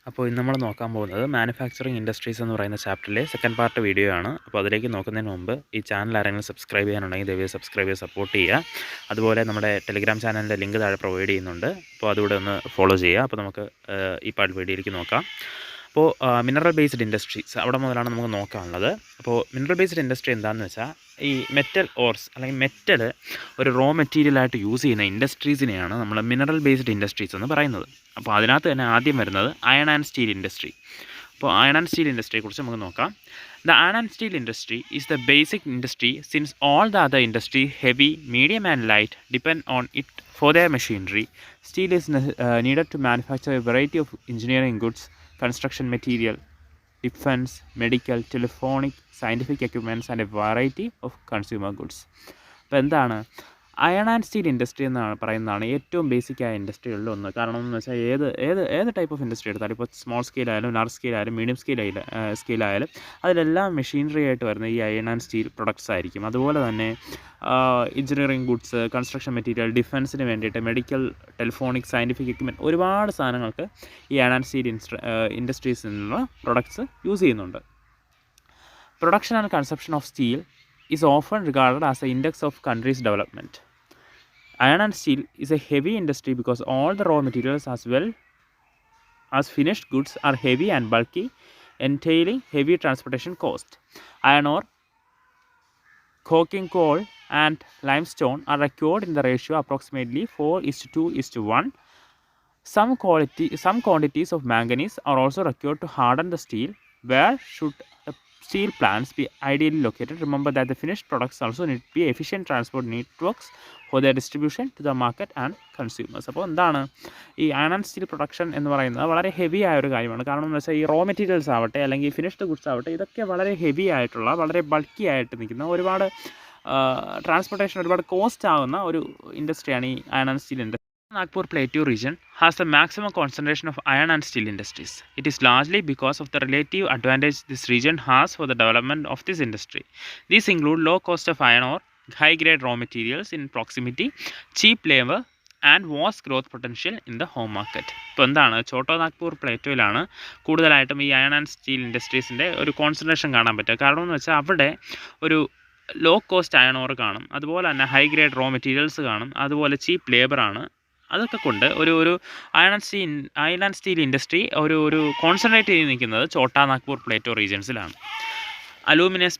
അപ്പോൾ ഇന്ന് നമ്മൾ നോക്കാൻ പോകുന്നത് മാനുഫാക്ചറിങ് ഇൻഡസ്ട്രീസ് എന്ന് പറയുന്ന ചാപ്റ്ററിലെ സെക്കൻഡ് പാർട്ട് വീഡിയോ ആണ്. അപ്പോൾ അതിലേക്ക് നോക്കുന്നതിന് മുമ്പ് ഈ ചാനൽ ആരെങ്കിലും സബ്സ്ക്രൈബ് ചെയ്യാനുണ്ടെങ്കിൽ ദയവായി സബ്സ്ക്രൈബ് ചെയ്ത് സപ്പോർട്ട് ചെയ്യുക. അതുപോലെ നമ്മുടെ ടെലിഗ്രാം ചാനലിൻ്റെ ലിങ്ക് താഴെ പ്രൊവൈഡ് ചെയ്യുന്നുണ്ട്. അപ്പോൾ അതുകൂടെ ഒന്ന് ഫോളോ ചെയ്യുക. അപ്പോൾ നമുക്ക് ഈ പാർട്ട് വീഡിയോയിലേക്ക് നോക്കാം. അപ്പോൾ മിനറൽ ബേസ്ഡ് ഇൻഡസ്ട്രീസ് അവിടെ മുതലാണ് നമുക്ക് നോക്കാനുള്ളത്. അപ്പോൾ മിനറൽ ബേസ്ഡ് ഇൻഡസ്ട്രി എന്താണെന്ന് വെച്ചാൽ ഈ മെറ്റൽ ഓർസ് അല്ലെങ്കിൽ മെറ്റൽ ഒരു റോ മെറ്റീരിയലായിട്ട് യൂസ് ചെയ്യുന്ന ഇൻഡസ്ട്രീസിനെയാണ് നമ്മൾ മിനറൽ ബേസ്ഡ് ഇൻഡസ്ട്രീസ് എന്ന് പറയുന്നത്. അപ്പോൾ അതിനകത്ത് തന്നെ ആദ്യം വരുന്നത് അയൺ ആൻഡ് സ്റ്റീൽ ഇൻഡസ്ട്രി. അപ്പോൾ അയൺ ആൻഡ് സ്റ്റീൽ ഇൻഡസ്ട്രിയെക്കുറിച്ച് നമുക്ക് നോക്കാം. The iron and steel industry is the basic industry since all the other industry heavy, medium and light depend on it for their machinery. Steel is needed to manufacture a variety of engineering goods, construction material, defense, medical, telephonic, scientific equipments and a variety of consumer goods. അപ്പോൾ എന്താണ് iron and steel industry എന്നാണ് പറയുന്നതാണ് ഏറ്റവും basic ആയ ഇൻഡസ്ട്രികളിൽ ഒന്ന്. കാരണം എന്ന് വെച്ചാൽ ഏത് ടൈപ്പ് ഓഫ് ഇൻഡസ്ട്രി എടുത്താലും ഇപ്പോൾ സ്മോൾ സ്കെയിൽ ആയാലും ലാർജ് സ്കെയിൽ ആയാലും മീഡിയം സ്കെയിൽ ആയാലും അതിലെല്ലാം മെഷീനറി ആയിട്ട് വരുന്ന ഈ അയൺ ആൻഡ് സ്റ്റീൽ പ്രൊഡക്ട്സ് ആയിരിക്കും. അതുപോലെ തന്നെ എഞ്ചിനീയറിംഗ് ഗുഡ്സ്, കൺസ്ട്രക്ഷൻ മെറ്റീരിയൽ, ഡിഫൻസിന് വേണ്ടിയിട്ട് മെഡിക്കൽ, ടെലിഫോണിക്, സയൻറ്റിഫിക് എക്യുപ്മെൻറ്റ്, ഒരുപാട് സാധനങ്ങൾക്ക് ഈ അയൺ ആൻഡ് സ്റ്റീൽ ഇൻഡസ്ട്രീസിൽ നിന്നുള്ള പ്രൊഡക്ട്സ് യൂസ് ചെയ്യുന്നുണ്ട്. Production and consumption of steel is often regarded as an index of country's development. Iron and steel is a heavy industry because all the raw materials as well as finished goods are heavy and bulky, entailing heavy transportation cost. Iron ore, coking coal and limestone are required in the ratio approximately 4:2:1. Some quantities of manganese are also required to harden the steel. Where should the steel plants be ideally located? Remember that the finished products also need to be efficient transport networks for their distribution to the market and consumers. അപ്പോൾ എന്താണ് ഈ iron and steel production എന്ന് പറയുന്നത് വളരെ heavy ആയ ഒരു കാര്യമാണ്. കാരണം എന്ന് വെച്ചാൽ ഈ റോ മെറ്റീരിയൽസ് ആവട്ടെ അല്ലെങ്കിൽ ഫിനിഷ്ഡ് ഗുഡ്സ് ആവട്ടെ, ഇതൊക്കെ വളരെ ഹെവി ആയിട്ടുള്ള, വളരെ ബൾക്കി ആയിട്ട് നിൽക്കുന്ന, ഒരുപാട് ട്രാൻസ്പോർട്ടേഷൻ ഒരുപാട് കോസ്റ്റ് ആകുന്ന ഒരു ഇൻഡസ്ട്രിയാണ് ഈ iron and steel industry. Nagpur Plateau region has the maximum concentration of iron and steel industries. It is largely because of the relative advantage this region has for the development of this industry. These include low cost of iron ore, high-grade raw materials in proximity, cheap labor, and vast growth potential in the home market. ഇപ്പോൾ എന്താണ് ചോട്ടോ നാഗ്പൂർ പ്ലേറ്റോയിലാണ് കൂടുതലായിട്ടും ഈ iron and steel ഇൻഡസ്ട്രീസിൻ്റെ ഒരു concentration കാണാൻ പറ്റുക. കാരണം എന്ന് വെച്ചാൽ അവിടെ ഒരു ലോ കോസ്റ്റ് അയൺ ഓർ കാണും, അതുപോലെ തന്നെ ഹൈ ഗ്രേഡ് റോ മെറ്റീരിയൽസ് കാണും, അതുപോലെ ചീപ്പ് ലേബറാണ്. അതൊക്കെ കൊണ്ട് ഒരു അയൺ ആൻഡ് സ്റ്റീൽ ഇൻഡസ്ട്രി ഒരു കോൺസെൻട്രേറ്റ് ചെയ്ത് നിൽക്കുന്നത് ചോട്ടാ നാഗ്പൂർ പ്ലേറ്റോ റീജിയൻസിലാണ്. Aluminium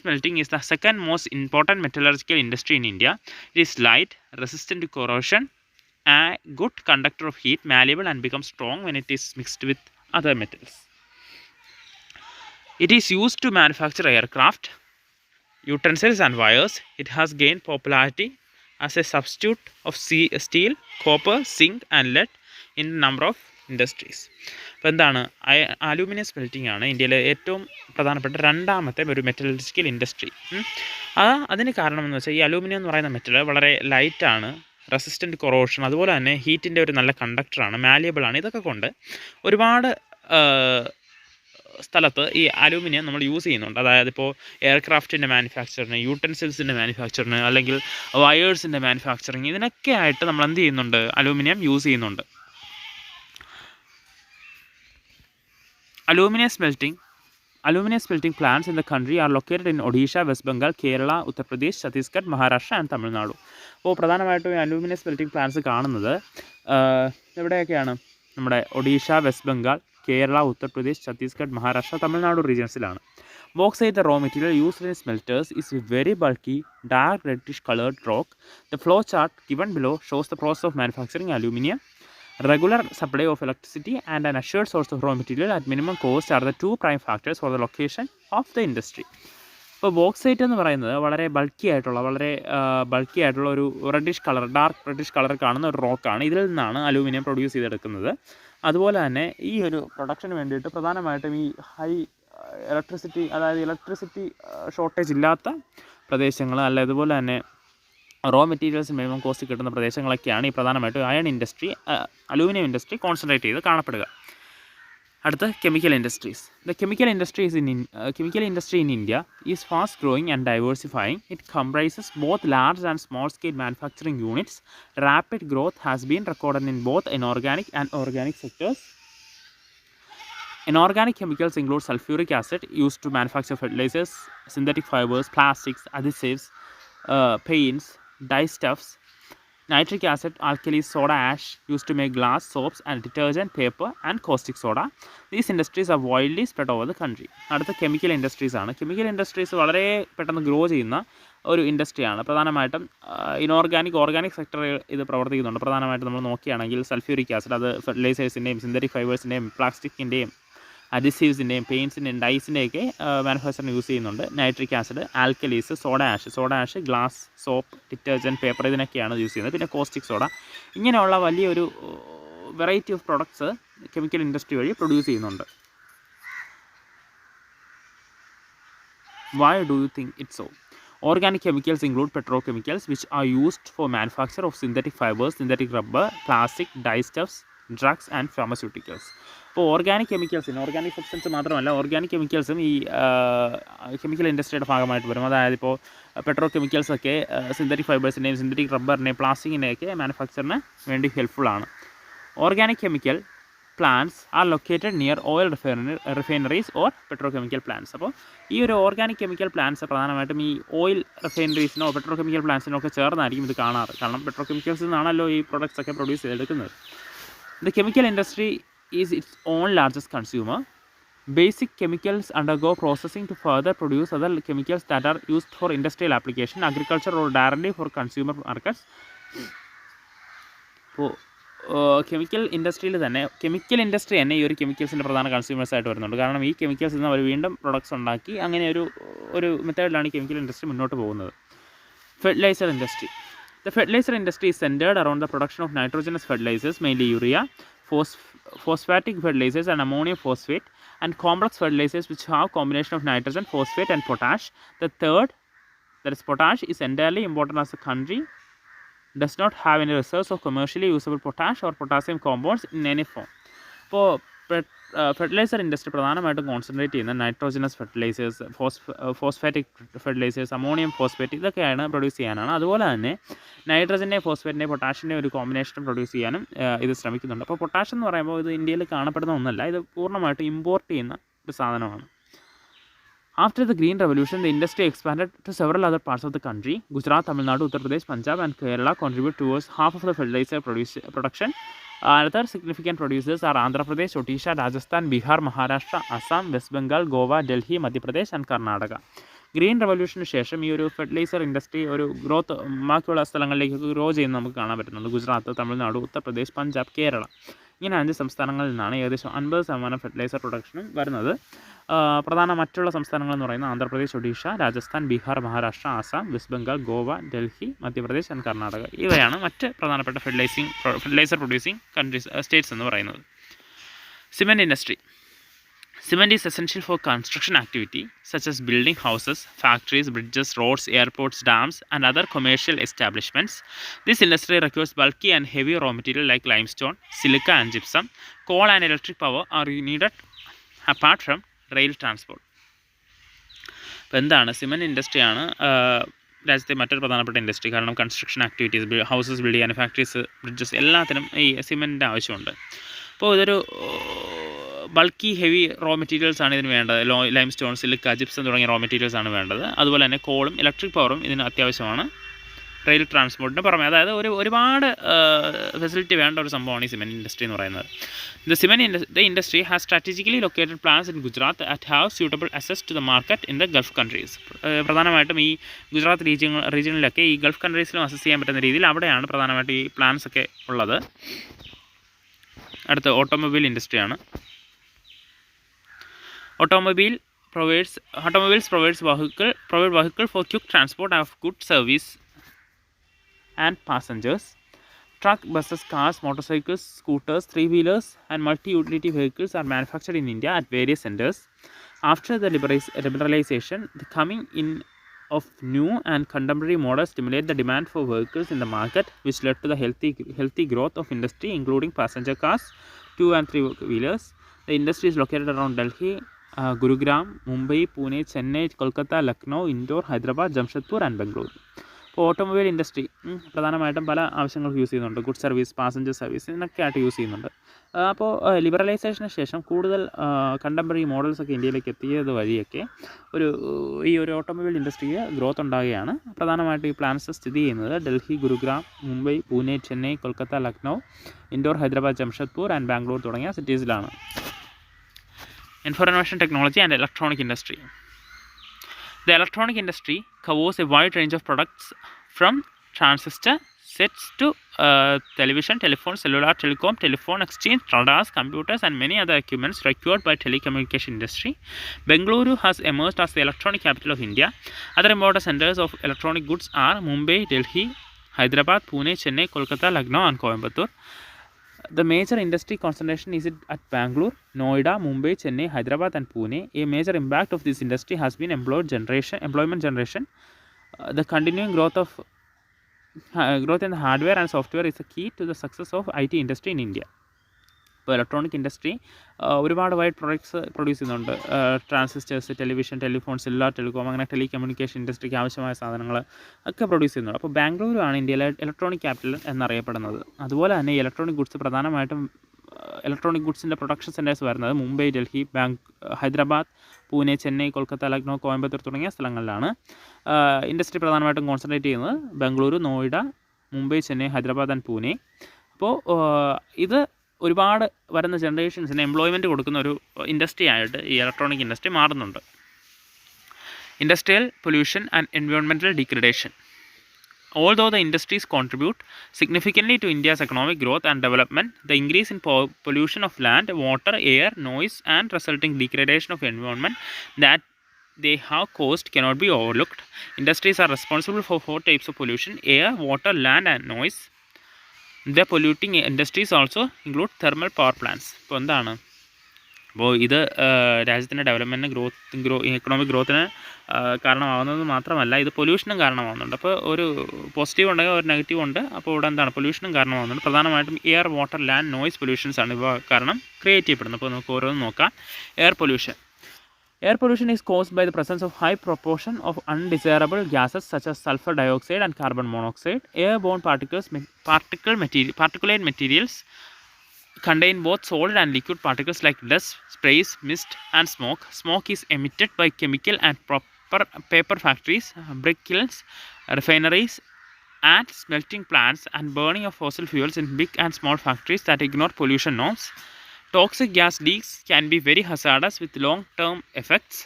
smelting is the second most important metallurgical industry in India. It is light, resistant to corrosion, a good conductor of heat, malleable and becomes strong when it is mixed with other metals. It is used to manufacture aircraft, utensils and wires. It has gained popularity as a substitute of steel, copper, zinc and lead in a number of industries. അപ്പോൾ എന്താണ് aluminium smelting ആണ് ഇന്ത്യയിലെ ഏറ്റവും പ്രധാനപ്പെട്ട രണ്ടാമത്തെ ഒരു metallurgical industry. അതിന് കാരണം എന്ന് വെച്ചാൽ ഈ അലൂമിനിയം എന്ന് പറയുന്ന മെറ്റൽ വളരെ ലൈറ്റാണ്, റെസിസ്റ്റൻറ്റ് കൊറോഷൻ, അതുപോലെ തന്നെ ഹീറ്റിൻ്റെ ഒരു നല്ല കണ്ടക്ടറാണ്, മാലിയബിൾ ആണ്. ഇതൊക്കെ കൊണ്ട് ഒരുപാട് സ്ഥലത്ത് ഈ അലൂമിനിയം നമ്മൾ യൂസ് ചെയ്യുന്നുണ്ട്. അതായത് ഇപ്പോൾ എയർക്രാഫ്റ്റിൻ്റെ മാനുഫാക്ചറിന്, യൂട്ടൻസിൽസിൻ്റെ മാനുഫാക്ചറിന്, അല്ലെങ്കിൽ വയേഴ്സിൻ്റെ മാനുഫാക്ചറിങ്, ഇതിനൊക്കെ ആയിട്ട് നമ്മൾ എന്ത് ചെയ്യുന്നുണ്ട്, അലൂമിനിയം യൂസ് ചെയ്യുന്നുണ്ട്. Aluminum smelting plants in the country are located in Odisha, West Bengal, Kerala, Uttar Pradesh, Chhattisgarh, Maharashtra and Tamil Nadu. അപ്പോൾ പ്രധാനമായിട്ടും ഈ അലൂമിനിയം സ്മെൽറ്റിംഗ് പ്ലാന്റ്സ് കാണുന്നത് എവിടെയൊക്കെയാണ്? നമ്മുടെ ഒഡീഷ, വെസ്റ്റ് ബംഗാൾ, കേരള, ഉത്തർപ്രദേശ്, ഛത്തീസ്ഗഡ്, മഹാരാഷ്ട്ര, തമിഴ്നാട് റീജിയൻസിലാണ്. Bauxite, the raw material used in smelters, is very bulky, dark reddish colored rock. The flow chart given below shows the process of manufacturing aluminium. Regular supply of electricity and an assured source of raw material at minimum cost are the two prime factors for the location of the industry. ഇപ്പോൾ bauxite എന്ന് പറയുന്നത് വളരെ bulky ആയിട്ടുള്ള ഒരു reddish colour, dark reddish colour കാണുന്ന ഒരു റോക്കാണ്. ഇതിൽ നിന്നാണ് അലൂമിനിയം പ്രൊഡ്യൂസ് ചെയ്തെടുക്കുന്നത്. അതുപോലെ തന്നെ ഈ ഒരു പ്രൊഡക്ഷന് വേണ്ടിയിട്ട് പ്രധാനമായിട്ടും ഈ ഹൈ ഇലക്ട്രിസിറ്റി ഷോർട്ടേജ് ഇല്ലാത്ത പ്രദേശങ്ങൾ, അല്ല അതുപോലെ തന്നെ റോ മെറ്റീരിയൽസ് മിനിമം കോസ്റ്റ് കിട്ടുന്ന പ്രദേശങ്ങളൊക്കെയാണ് ഈ പ്രധാനമായിട്ടും അലൂമിനിയം ഇൻഡസ്ട്രി കോൺസെൻട്രേറ്റ് ചെയ്ത് കാണപ്പെടുക. അടുത്ത chemical industries. The chemical industry in India is fast growing and diversifying. It comprises both large and small scale manufacturing units. Rapid growth has been recorded in both inorganic and organic sectors. Inorganic chemicals include sulfuric acid used to manufacture fertilizers, synthetic fibers, plastics, adhesives, paints, dyestuffs, nitric acid, alkali, soda ash used to make glass, soaps and detergent, paper and caustic soda. These industries are widely spread over the country. അടുത്ത chemical industries ആണ്. Chemical industries വളരെ പെട്ടെന്ന് grow ചെയ്യുന്ന ഒരു ഇൻഡസ്ട്രിയാണ്. പ്രധാനമായിട്ടും organic സെക്ടറിൽ ഇത് പ്രവർത്തിക്കുന്നുണ്ട്. പ്രധാനമായിട്ടും നമ്മൾ നോക്കുകയാണെങ്കിൽ സൾഫ്യൂരിക് ആസിഡ്, അത് ഫെർട്ടിലൈസേഴ്സിൻ്റെയും സിന്തറ്റിക് ഫൈബേഴ്സിൻ്റെയും പ്ലാസ്റ്റിക്കിൻ്റെയും അഡിസീവ്സിൻ്റെയും പെയിൻസിൻ്റെയും ഡൈസിൻ്റെയൊക്കെ മാനുഫാക്ചറിന് യൂസ് ചെയ്യുന്നുണ്ട്. Nitric acid, alkalis, soda ash, glass, soap, detergent, paper, ഇതിനൊക്കെയാണ് യൂസ് ചെയ്യുന്നത്. പിന്നെ കോസ്റ്റിക് സോഡ, ഇങ്ങനെയുള്ള വലിയൊരു variety of products chemical industry വഴി പ്രൊഡ്യൂസ് ചെയ്യുന്നുണ്ട്. Why do you think it's so? Organic chemicals include petrochemicals, which are used for manufacture of synthetic fibers, synthetic rubber, plastic, dyestuffs, drugs and pharmaceuticals. അപ്പോൾ organic chemicals, inorganic substance മാത്രമല്ല, organic കെമിക്കൽസും ഈ chemical ഇൻഡസ്ട്രിയുടെ ഭാഗമായിട്ട് വരും. അതായത് ഇപ്പോൾ പെട്രോ കെമിക്കൽസൊക്കെ സിന്തറ്റിക് ഫൈബേഴ്സിൻ്റെയും സിന്തറ്റിക് റബ്ബറിൻ്റെയും പ്ലാസ്റ്റിക്കിൻ്റെയൊക്കെ മാനുഫാക്ചറിന് വേണ്ടി ഹെൽപ്ഫുള്ളാണ്. Organic chemical plants are located near oil refineries or petrochemical plants. അപ്പോൾ ഈ ഒരു ഓർഗാനിക് കെമിക്കൽ പ്ലാന്റ്സ് പ്രധാനമായിട്ടും ഈ ഓയിൽ റിഫൈനറീസിനോ പെട്രോകെമിക്കൽ പ്ലാന്റ്സിനോ ഒക്കെ ചേർന്നായിരിക്കും ഇത് കാണാറ്. കാരണം പെട്രോകെമിക്കൽസിൽ നിന്നാണല്ലോ ഈ പ്രൊഡക്ട്സ് ഒക്കെ പ്രൊഡ്യൂസ് ചെയ്തെടുക്കുന്നത്. The chemical industry is its own largest consumer. Basic chemicals undergo processing to further produce other chemicals that are used for industrial application, agriculture or directly for consumer markets. അപ്പോൾ chemical ഇൻഡസ്ട്രിയിൽ തന്നെ ഈ ഒരു കെമിക്കൽസിൻ്റെ പ്രധാന consumers ആയിട്ട് വരുന്നുണ്ട്. കാരണം ഈ കെമിക്കൽസിൽ നിന്ന് അവർ വീണ്ടും പ്രൊഡക്ട്സ് ഉണ്ടാക്കി അങ്ങനെ ഒരു മെത്തേഡിലാണ് ഈ കെമിക്കൽ ഇൻഡസ്ട്രി മുന്നോട്ട് പോകുന്നത്. Fertiliser industry. The fertilizer industry is centered around the production of nitrogenous fertilizers, mainly urea, phosphatic fertilizers and ammonium phosphate, and complex fertilizers which have combination of nitrogen, phosphate and potash. The third, that is potash, is entirely important as the country does not have any reserves of commercially usable potash or potassium compounds in any form. അപ്പോൾ fertilizer industry പ്രധാനമായിട്ടും concentrate ചെയ്യുന്ന nitrogenous fertilizers, phosphatic fertilizers, ammonium phosphate, ഇതൊക്കെയാണ് produce ചെയ്യാനാണ്. അതുപോലെ തന്നെ നൈട്രജൻ്റെയും ഫോസ്ഫേറ്റിൻ്റെയും പൊട്ടാഷിൻ്റെയും ഒരു combination produce ചെയ്യാനും ഇത് ശ്രമിക്കുന്നുണ്ട്. അപ്പോൾ പൊട്ടാഷ് എന്ന് പറയുമ്പോൾ ഇത് ഇന്ത്യയിൽ കാണപ്പെടുന്ന ഒന്നല്ല, ഇത് പൂർണ്ണമായിട്ട് ഇമ്പോർട്ട് ചെയ്യുന്ന ഒരു സാധനമാണ്. After the Green Revolution, the industry expanded to several other parts of the country. Gujarat, Tamil Nadu, Uttar Pradesh, Punjab and Kerala contribute towards half of the fertilizer production. Other significant producers are Andhra Pradesh, Odisha, Rajasthan, Bihar, Maharashtra, Assam, West Bengal, Goa, Delhi, Madhya Pradesh and Karnataka. Green റവല്യൂഷന് ശേഷം ഈ ഒരു fertiliser industry ഒരു growth ബാക്കിയുള്ള സ്ഥലങ്ങളിലേക്ക് grow ചെയ്യുന്നത് നമുക്ക് കാണാൻ പറ്റുന്നുണ്ട്. ഗുജറാത്ത്, തമിഴ്നാട്, ഉത്തർപ്രദേശ്, പഞ്ചാബ്, കേരള, ഇങ്ങനെ 5 സംസ്ഥാനങ്ങളിൽ നിന്നാണ് ഏകദേശം 50% ഫെർട്ടിലൈസർ പ്രൊഡക്ഷനും വരുന്നത്. പ്രധാന മറ്റുള്ള സംസ്ഥാനങ്ങളെന്ന് പറയുന്നത് ആന്ധ്രാപ്രദേശ്, ഒഡീഷ, രാജസ്ഥാൻ, ബീഹാർ, മഹാരാഷ്ട്ര, ആസാം, വെസ്റ്റ് ബംഗാൾ, ഗോവ, ഡൽഹി, മധ്യപ്രദേശ് ആൻഡ് കർണാടക. ഇവയാണ് മറ്റ് പ്രധാനപ്പെട്ട ഫെർട്ടിലൈസർ പ്രൊഡ്യൂസിങ് സ്റ്റേറ്റ്സ് എന്ന് പറയുന്നത്. Cement industry. Cement is essential for construction activity such as building houses, factories, bridges, roads, airports, dams and other commercial establishments. This industry requires bulky and heavy raw material like limestone, silica and gypsum. Coal and electric power are needed apart from rail transport. അപ്പോൾ എന്താണ് cement ഇൻഡസ്ട്രിയാണ് രാജ്യത്തെ മറ്റൊരു പ്രധാനപ്പെട്ട industry. കാരണം construction activities, houses build ചെയ്യാൻ, factories, bridges എല്ലാത്തിനും ഈ സിമെൻറ്റിൻ്റെ ആവശ്യമുണ്ട്. അപ്പോൾ ഇതൊരു ബൾക്കി ഹെവി റോ മെറ്റീരിയൽസ് ആണ് ഇതിന് വേണ്ടത്. ലൈം സ്റ്റോൺ, സിലിക്ക, ജിപ്സം തുടങ്ങിയ റോ മെറ്റീരിയൽസ് ആണ് വേണ്ടത്. അതുപോലെ തന്നെ കോളും ഇലക്ട്രിക് പവറും ഇതിന് അത്യാവശ്യമാണ് റെയിൽ ട്രാൻസ്പോർട്ടിന് പുറമെ. അതായത് ഒരുപാട് ഫെസിലിറ്റി വേണ്ട ഒരു സംഭവമാണ് ഈ സിമെൻറ്റ് ഇൻഡസ്ട്രി എന്ന് പറയുന്നത്. The industry has strategically located plants in Gujarat that have suitable access to the market in the Gulf countries. പ്രധാനമായിട്ടും ഈ ഗുജറാത്ത് റീജിയനിലൊക്കെ ഈ ഗൾഫ് കൺട്രീസിലും അക്സസ് ചെയ്യാൻ പറ്റുന്ന രീതിയിൽ അവിടെയാണ് പ്രധാനമായിട്ടും ഈ പ്ലാന്റ്സ് ഒക്കെ ഉള്ളത്. അടുത്ത automobile ഇൻഡസ്ട്രിയാണ്. Automobiles provides vehicle for quick transport of goods, service and passengers. Truck, buses, cars, motorcycles, scooters, three-wheelers and multi-utility vehicles are manufactured in India at various centers. After the liberalization, the coming in of new and contemporary models stimulate the demand for vehicles in the market, which led to the healthy growth of industry, including passenger cars, 2 and 3-wheelers. The industry is located around Delhi, Gurugram, Mumbai, Pune, Chennai, Kolkata, Lucknow, Indore, Hyderabad, Jamshedpur and Bangalore. ഇപ്പോൾ automobile industry പ്രധാനമായിട്ടും പല ആവശ്യങ്ങൾക്ക് use ചെയ്യുന്നുണ്ട്. Good service, passenger service ഇതിനൊക്കെ ആയിട്ട് use ചെയ്യുന്നുണ്ട്. അപ്പോൾ ലിബറലൈസേഷന് ശേഷം കൂടുതൽ കണ്ടംപററി മോഡൽസൊക്കെ ഇന്ത്യയിലേക്ക് എത്തിയത് വഴിയൊക്കെ ഈ ഒരു ഓട്ടോമൊബൈൽ ഇൻഡസ്ട്രിക്ക് ഗ്രോത്ത് ഉണ്ടാകുകയാണ്. പ്രധാനമായിട്ടും ഈ പ്ലാന്റ്സ് സ്ഥിതി ചെയ്യുന്നത് ഡൽഹി, ഗുരുഗ്രാം, മുംബൈ, പൂനെ, ചെന്നൈ, കൊൽക്കത്ത, ലക്നൗ, ഇൻഡോർ, ഹൈദരാബാദ്, ജംഷഡ്പൂർ ആൻഡ് ബാംഗ്ലൂർ തുടങ്ങിയ സിറ്റീസിലാണ്. Information technology and electronic industry. The electronic industry covers a wide range of products from transistor sets to television, telephone, cellular, telecom, telephone exchange, radars, computers and many other equipments required by telecommunication industry. Bengaluru has emerged as the electronic capital of India. Other important centers of electronic goods are Mumbai, Delhi, Hyderabad, Pune, Chennai, Kolkata, Lucknow and Coimbatore. The major industry concentration is at Bangalore, Noida, Mumbai, Chennai, Hyderabad and Pune. A major impact of this industry has been employment generation. The continuing growth in the hardware and software is the key to the success of IT industry in India. ഇപ്പോൾ electronic industry ഒരുപാട് wide products produce ചെയ്യുന്നുണ്ട്. Transistors, television, telephone, cellular, telecom അങ്ങനെ telecommunication ഇൻഡസ്ട്രിക്ക് ആവശ്യമായ സാധനങ്ങൾ ഒക്കെ produce ചെയ്യുന്നുണ്ട്. അപ്പോൾ ബാംഗ്ലൂരാണ് ഇന്ത്യയിലെ ഇലക്ട്രോണിക് ക്യാപിറ്റൽ എന്നറിയപ്പെടുന്നത്. അതുപോലെ തന്നെ ഈ ഇലക്ട്രോണിക് ഗുഡ്സ് പ്രധാനമായിട്ടും ഇലക്ട്രോണിക് ഗുഡ്സിൻ്റെ പ്രൊഡക്ഷൻ സെൻറ്റേഴ്സ് വരുന്നത് മുംബൈ, ഡൽഹി, ഹൈദരാബാദ്, പൂനെ, ചെന്നൈ, കൊൽക്കത്ത, ലക്നൗ, കോയമ്പത്തൂർ തുടങ്ങിയ സ്ഥലങ്ങളിലാണ്. ഇൻഡസ്ട്രി പ്രധാനമായിട്ടും കോൺസെൻട്രേറ്റ് ചെയ്യുന്നത് ബംഗളൂരു, നോയിഡ, മുംബൈ, ചെന്നൈ, ഹൈദരാബാദ് ആൻഡ് പൂനെ. അപ്പോൾ ഇത് ഒരുപാട് വരുന്ന ജനറേഷൻസിന് എംപ്ലോയ്മെൻറ്റ് കൊടുക്കുന്ന ഒരു ഇൻഡസ്ട്രി ആയിട്ട് ഈ ഇലക്ട്രോണിക് ഇൻഡസ്ട്രി മാറുന്നുണ്ട്. Industrial pollution and environmental degradation. Although the industries contribute significantly to India's economic growth and development, the increase in pollution of land, water, air, noise and resulting degradation of environment that they have caused cannot be overlooked. Industries are responsible for 4 types of pollution: air, water, land and noise. The polluting industries also include thermal power plants. ഇപ്പോൾ എന്താണ്, അപ്പോൾ ഇത് രാജ്യത്തിൻ്റെ ഡെവലപ്മെൻറ്റിന് economic ഗ്രോത്തിന് കാരണമാകുന്നത് മാത്രമല്ല, ഇത് പൊല്യൂഷനും കാരണമാകുന്നുണ്ട്. അപ്പോൾ ഒരു പോസിറ്റീവ് ഉണ്ടെങ്കിൽ ഒരു നെഗറ്റീവ് ഉണ്ട്. അപ്പോൾ ഇവിടെ എന്താണ്, പൊല്യൂഷനും കാരണമാകുന്നുണ്ട്. പ്രധാനമായിട്ടും air, water, land, noise pollutions ആണ് ഇവ കാരണം ക്രിയേറ്റ് ചെയ്യപ്പെടുന്നത്. അപ്പോൾ നമുക്ക് ഓരോന്ന് നോക്കാം. Air pollution. Air pollution is caused by the presence of high proportion of undesirable gases such as sulfur dioxide and carbon monoxide. Airborne particulate materials contain both solid and liquid particles like dust, sprays, mist and smoke. Smoke is emitted by chemical and paper factories, brick kilns, refineries and smelting plants, and burning of fossil fuels in big and small factories that ignore pollution norms. Toxic gas leaks can be very hazardous with long-term effects.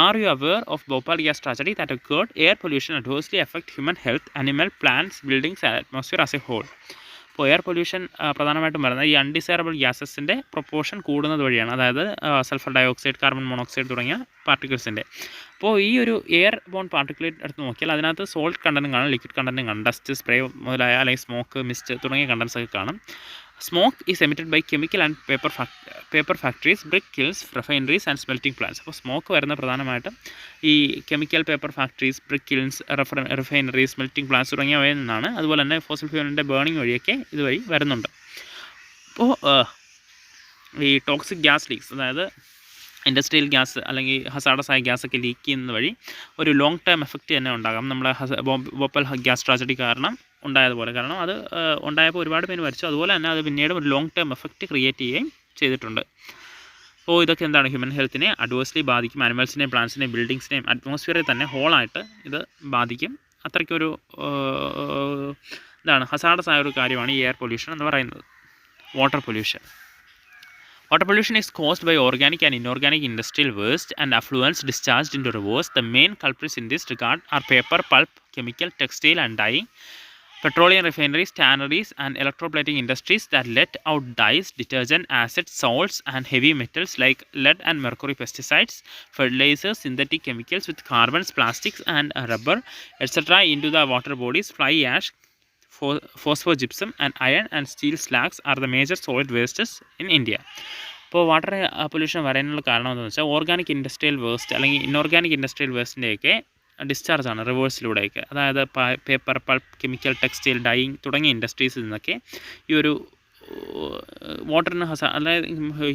Are you aware of Bhopal gas tragedy that occurred? Air pollution adversely affects human health, animal, plants, buildings and atmosphere as a whole. ഇപ്പോൾ air pollution പ്രധാനമായിട്ടും വരുന്നത് ഈ undesirable ഗ്യാസസിൻ്റെ proportion കൂടുന്നത് വഴിയാണ്. അതായത് sulphur dioxide, carbon monoxide തുടങ്ങിയ പാർട്ടിക്കിൾസിൻ്റെ. അപ്പോൾ ഈ ഒരു എയർ ബോൺ പാർട്ടിക്കുലേറ്റ് എടുത്ത് നോക്കിയാൽ അതിനകത്ത് സോൾട്ട് കണ്ടൻറ്റും കാണും, ലിക്വിഡ് കണ്ടൻറ്റും കാണും, ഡസ്റ്റ്, സ്പ്രേ മുതലായ അല്ലെങ്കിൽ സ്മോക്ക്, മിസ്റ്റ് തുടങ്ങിയ കണ്ടൻസ് ഒക്കെ കാണും. Smoke is emitted by chemical and paper factories, brick kilns, refineries and smelting plants. അപ്പോൾ സ്മോക്ക് വരുന്ന പ്രധാനമായിട്ടും ഈ chemical, paper factories, brick kilns, refineries, smelting plants തുടങ്ങിയവയിൽ നിന്നാണ്. അതുപോലെ തന്നെ ഫോസിൽ ഫ്യൂവലിൻ്റെ ബേണിംഗ് വഴിയൊക്കെ ഇതുവഴി വരുന്നുണ്ട്. അപ്പോൾ ഈ ടോക്സിക് ഗ്യാസ് ലീക്സ്, അതായത് ഇൻഡസ്ട്രിയൽ ഗ്യാസ് അല്ലെങ്കിൽ ഹസാഡസ് ആയ ഗ്യാസൊക്കെ ലീക്ക് ചെയ്യുന്നത് വഴി ഒരു ലോങ് ടേം എഫക്റ്റ് തന്നെ ഉണ്ടാകാം. നമ്മളെ ഭോപ്പാൽ ഗ്യാസ് ട്രാജഡി കാരണം ഉണ്ടായതുപോലെ. കാരണം അത് ഉണ്ടായപ്പോൾ ഒരുപാട് പേര് മരിച്ചു. അതുപോലെ തന്നെ അത് പിന്നീട് ഒരു ലോങ് ടേം എഫക്റ്റ് ക്രിയേറ്റ് ചെയ്യുകയും ചെയ്തിട്ടുണ്ട്. അപ്പോൾ ഇതൊക്കെ എന്താണ്, ഹ്യൂമൻ ഹെൽത്തിനെ അഡ്വേഴ്സ്ലി ബാധിക്കും. ആനിമൽസിനെയും പ്ലാന്റ്സിനെയും ബിൽഡിങ്സിനെയും അറ്റ്മോസ്ഫിയറിൽ തന്നെ ഹോളായിട്ട് ഇത് ബാധിക്കും. അത്രയ്ക്കൊരു എന്താണ് ഹസാഡസ് ആയ ഒരു കാര്യമാണ് ഈ എയർ പൊല്യൂഷൻ എന്ന് പറയുന്നത്. Water pollution. Water pollution is caused by organic and inorganic industrial waste and effluents discharged into rivers. The main culprits in this regard are paper, pulp, chemical, textile and dyeing, petroleum refineries, tanneries and electroplating industries that let out dyes, detergent, acids, salts and heavy metals like lead and mercury, pesticides, fertilizers, synthetic chemicals with carbons, plastics and rubber etc. into the water bodies. Fly ash, phosphogypsum and iron and steel slags are the major solid wastes in India. ഇപ്പോൾ water pollution വരാനുള്ള കാരണം എന്താണെന്ന് വെച്ചാൽ organic industrial waste അല്ലെങ്കിൽ inorganic industrial വേസ്റ്റിൻ്റെയൊക്കെ ഡിസ്ചാർജാണ് റിവേഴ്സിലൂടെയൊക്കെ. അതായത് paper, pulp, chemical, textile, dyeing തുടങ്ങിയ ഇൻഡസ്ട്രീസിൽ നിന്നൊക്കെ ഈ ഒരു വാട്ടറിന് അതായത്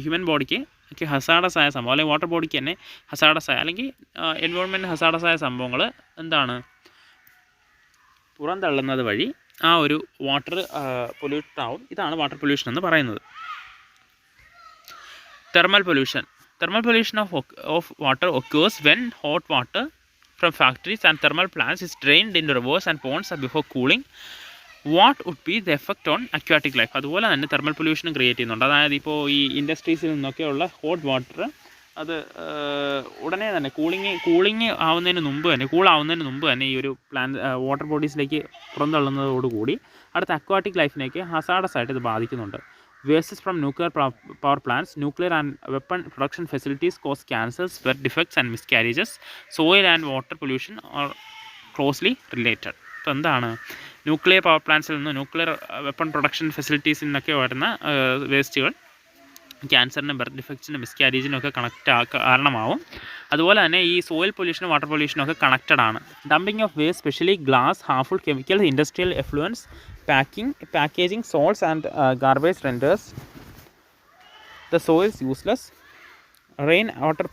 ഹ്യൂമൻ ബോഡിക്ക് ഒക്കെ ഹസാഡസ് ആയ സംഭവം, അല്ലെങ്കിൽ വാട്ടർ ബോഡിക്ക് തന്നെ ഹസാഡസ് ആയ അല്ലെങ്കിൽ എൻവയോൺമെൻറ്റ് ഹസാഡസ് ആയ സംഭവങ്ങൾ എന്താണ് പുറന്തള്ളുന്നത് വഴി ആ ഒരു വാട്ടർ പൊല്യൂട്ടഡ് ആവും. ഇതാണ് വാട്ടർ പൊല്യൂഷൻ എന്ന് പറയുന്നത്. Thermal pollution. Thermal pollution of water occurs when hot water from factories and thermal plants is drained into rivers and ponds before cooling. What would be the effect on aquatic life? അതുപോലെ തന്നെ thermal പൊല്യൂഷനും create ചെയ്യുന്നുണ്ട്. അതായത് ഇപ്പോൾ ഈ ഇൻഡസ്ട്രീസിൽ നിന്നൊക്കെയുള്ള hot water അത് ഉടനെ തന്നെ കൂളാവുന്നതിന് മുമ്പ് തന്നെ ഈ ഒരു വാട്ടർ ബോഡീസിലേക്ക് പുറന്തള്ളുന്നതോടുകൂടി അടുത്ത അക്വാട്ടിക് ലൈഫിനേക്ക് ഹസാഡസ് ആയിട്ട് ഇത് ബാധിക്കുന്നുണ്ട്. Wastes from nuclear power plants, nuclear and weapon production facilities cause cancers, birth defects and miscarriages. Soil and water pollution are closely related. അപ്പോൾ എന്താണ് ന്യൂക്ലിയർ പവർ പ്ലാന്റ്സിൽ നിന്ന് ന്യൂക്ലിയർ വെപ്പൺ പ്രൊഡക്ഷൻ ഫെസിലിറ്റീസിൽ നിന്നൊക്കെ വരുന്ന വേസ്റ്റുകൾ ക്യാൻസറിനും ബർത്ത് ഡിഫക്ട്സിനും മിസ്കാരേജിനും ഒക്കെ കാരണമാവും. അതുപോലെ തന്നെ ഈ സോയിൽ പൊല്യൂഷനും വാട്ടർ പൊല്യൂഷനും ഒക്കെ കണക്റ്റഡ് ആണ്. Dumping of waste, specially glass, harmful chemicals, industrial effluents, packaging, salts and garbage renders the soils useless. Rain water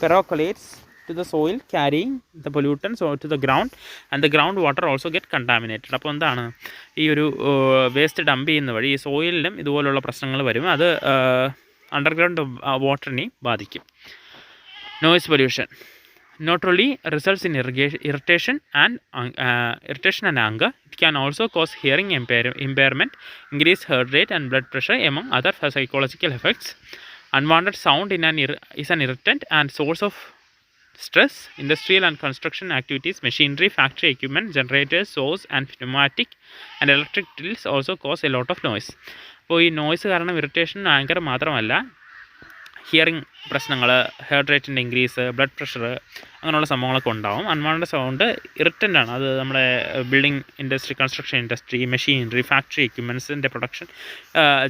percolates to the soil, carrying the pollutants to the ground, and the groundwater also get contaminated. അപ്പോൾ എന്താണ് ഈ ഒരു waste dump ചെയ്യുന്ന വഴി ഈ സോയിലിലും ഇതുപോലുള്ള പ്രശ്നങ്ങൾ വരും. അത് അണ്ടർഗ്രൗണ്ട് വാട്ടറിനെയും ബാധിക്കും. Noise pollution not only results in irritation and anger, it can also cause hearing impairment, increased heart rate and blood pressure, among other psychological effects. Unwanted sound is an irritant and source of stress. Industrial and construction activities, machinery, factory equipment, generators, saws and pneumatic and electric drills also cause a lot of noise. അപ്പോൾ ഈ noise കാരണം irritation, anger മാത്രമല്ല hearing പ്രശ്നങ്ങൾ, heart റേറ്റിൻ്റെ increase, blood pressure, അങ്ങനെയുള്ള സംഭവങ്ങളൊക്കെ ഉണ്ടാവും. Unwanted sound ഇറിറ്റൻ്റാണ്. അത് നമ്മുടെ building industry, construction industry, machinery, factory എക്യുപ്മെൻറ്റ്സിൻ്റെ പ്രൊഡക്ഷൻ,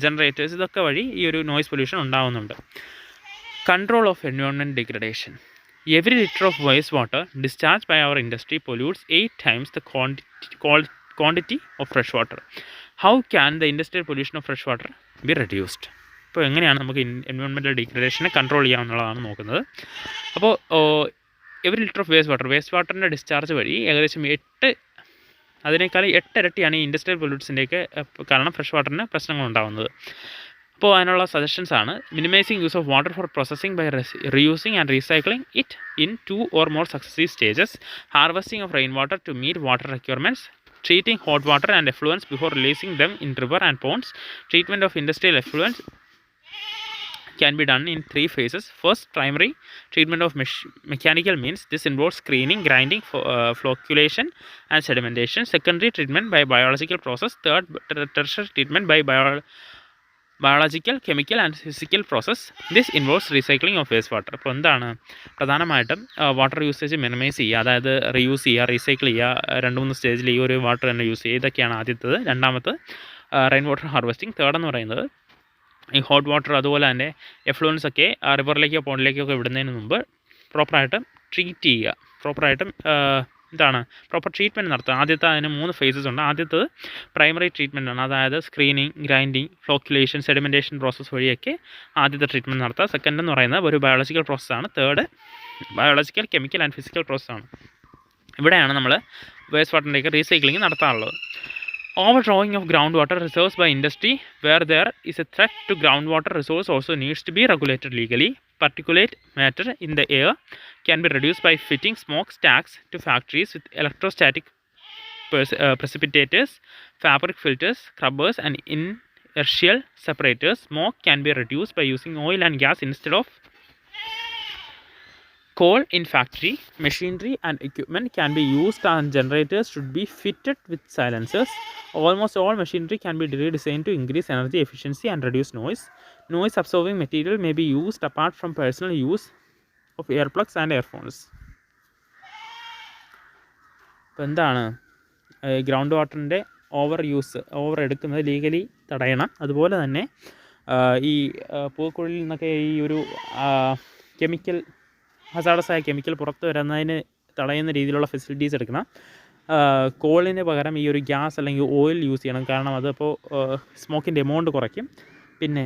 ജനറേറ്റേഴ്സ്, ഇതൊക്കെ വഴി ഈ ഒരു നോയ്സ് പൊല്യൂഷൻ ഉണ്ടാകുന്നുണ്ട്. Control of environment degradation. Every liter of waste water discharged by our industry pollutes 8 times the quantity of fresh water. How can the industrial pollution of fresh water be reduced? ഇപ്പോൾ എങ്ങനെയാണ് നമുക്ക് environmental ഡിഗ്രഡേഷനെ control ചെയ്യാമെന്നുള്ളതാണ് നോക്കുന്നത്. അപ്പോൾ every litre of waste വാട്ടറിൻ്റെ discharge വഴി ഏകദേശം 8 ഇരട്ടിയാണ് ഈ ഇൻഡസ്ട്രിയൽ പൊല്യൂട്ട്സിൻ്റെയൊക്കെ കാരണം ഫ്രഷ് വാട്ടറിന് പ്രശ്നങ്ങളുണ്ടാകുന്നത്. അപ്പോൾ അതിനുള്ള സജഷൻസ് ആണ്: minimizing use of water for processing by reusing and recycling it in 2 or more successive stages, harvesting of rain water to meet water requirements, treating hot water and effluents before releasing them in river and ponds. Treatment of industrial effluents can be done in 3 phases. First, primary treatment of mechanical means. This involves screening, grinding, flocculation and sedimentation. Secondary treatment by biological process. Third, tertiary treatment by biological, chemical and physical process. This involves recycling of waste water. അപ്പോൾ എന്താണ് പ്രധാനമായിട്ടും water usage minimise ചെയ്യുക, അതായത് reuse ചെയ്യുക, recycle ചെയ്യുക, 2-3 സ്റ്റേജിൽ ഈ ഒരു വാട്ടർ തന്നെ യൂസ് ചെയ്യുക. ഇതൊക്കെയാണ് ആദ്യത്തേത്. രണ്ടാമത് റെയിൻ വാട്ടർ ഹാർവെസ്റ്റിംഗ്. തേർഡ് എന്ന് പറയുന്നത് ഈ ഹോട്ട് വാട്ടർ അതുപോലെ തന്നെ എഫ്ലുവൻസ് ഒക്കെ റിവറിലേക്കോ പോണ്ടിലേക്കോ ഒക്കെ വിടുന്നതിന് മുമ്പ് പ്രോപ്പറായിട്ട് ട്രീറ്റ് ചെയ്യുക, പ്രോപ്പർ ട്രീറ്റ്മെൻറ്റ് നടത്തുക. ആദ്യത്തെ അതിന് 3 phases ഉണ്ട്. ആദ്യത്തേത് പ്രൈമറി ട്രീറ്റ്മെൻ്റ് ആണ്, അതായത് screening, grinding, flocculation, sedimentation process വഴിയൊക്കെ ആദ്യത്തെ ട്രീറ്റ്മെൻറ്റ് നടത്തുക. സെക്കൻഡ് എന്ന് പറയുന്നത് ഒരു ബയോളജിക്കൽ പ്രോസസ്സാണ്. Third biological, chemical and physical പ്രോസസ്സാണ്. ഇവിടെയാണ് നമ്മൾ വേസ്റ്റ് വാട്ടറിൻ്റെയൊക്കെ റീസൈക്ലിംഗ് നടത്താറുള്ളത്. Overdrawing of groundwater reserves by industry. Where there is a threat to groundwater resource also needs to be regulated legally. Particulate matter in the air can be reduced by fitting smokestacks to factories with electrostatic precipitators, fabric filters, scrubbers and inertial separators. Smoke can be reduced by using oil and gas instead of coal in factory. Machinery and equipment can be used and generators should be fitted with silencers. Almost all machinery can be redesigned to increase energy efficiency and reduce noise. Noise absorbing material may be used apart from personal use of earplugs and earphones. അപ്പോൾ എന്താണ് ground വാട്ടറിൻ്റെ over എടുക്കുന്നത് legally തടയണം. അതുപോലെ തന്നെ ഈ പൂക്കുഴലിൽ നിന്നൊക്കെ ഈ ഒരു കെമിക്കൽ ഹസാഡസായ കെമിക്കൽ പുറത്ത് വരുന്നതിന് തടയുന്ന രീതിയിലുള്ള ഫെസിലിറ്റീസ് എടുക്കണം. കോളിന് പകരം ഈ ഒരു ഗ്യാസ് അല്ലെങ്കിൽ ഓയിൽ യൂസ് ചെയ്യണം, കാരണം അതിപ്പോൾ സ്മോക്കിൻ്റെ എമൗണ്ട് കുറയ്ക്കും. പിന്നെ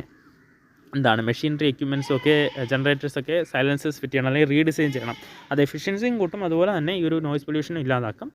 മെഷീനറി എക്യുപ്മെൻറ്റ്സും ഒക്കെ, ജനറേറ്റേഴ്സൊക്കെ സൈലൻസേഴ്സ് ഫിറ്റ് ചെയ്യണം അല്ലെങ്കിൽ റീഡിസൈൻ ചെയ്യണം. അത് എഫിഷ്യൻസിയും കൂട്ടും, അതുപോലെ തന്നെ ഈ ഒരു നോയ്സ് പൊല്യൂഷനും ഇല്ലാതാക്കും.